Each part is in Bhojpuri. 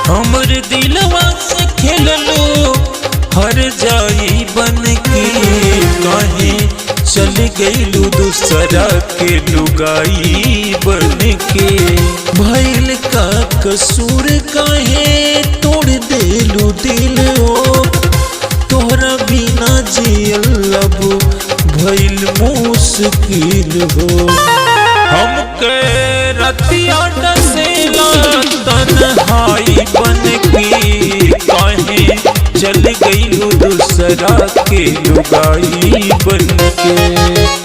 हमर दिलवा से खेललो हर जाई बन के, काहे चल गईलू दूसरा के लुगाई बन के। भइल का कसूर काहे तोड़ देलू दिल हो, तोहरा बिना जियल अब भइल मुश्किल हो। हमके रतिया डसेला तन्हाई बन के, काहे चल गईलू दूसरा के लुगाई बन के।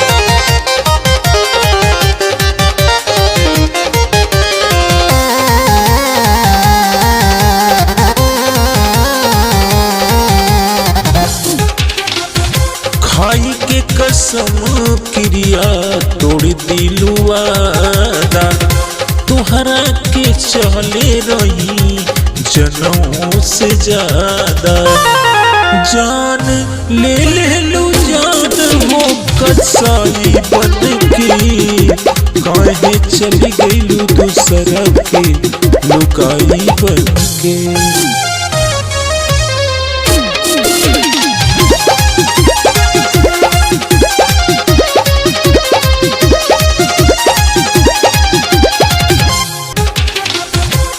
खाई के कसम क्रिया तोड़ दिलू वादा, तुहरा के चले रही जनों से ज्यादा। जान ले लू जान हो कसाई बन के, काहे चली गईलू दूसरा के लुकाई बन के।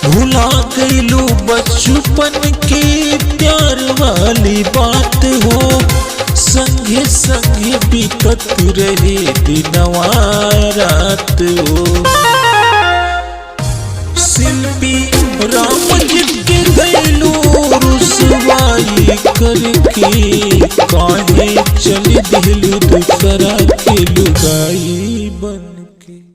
भुला गईलू बचपन के प्यार वाली बात हो, संगे संगे बीतत रहे दिनवा रात हो। शिल्पी राम जी के गईलू रुसवाई करके, काहे चल दिलू दूसरा के लुगाई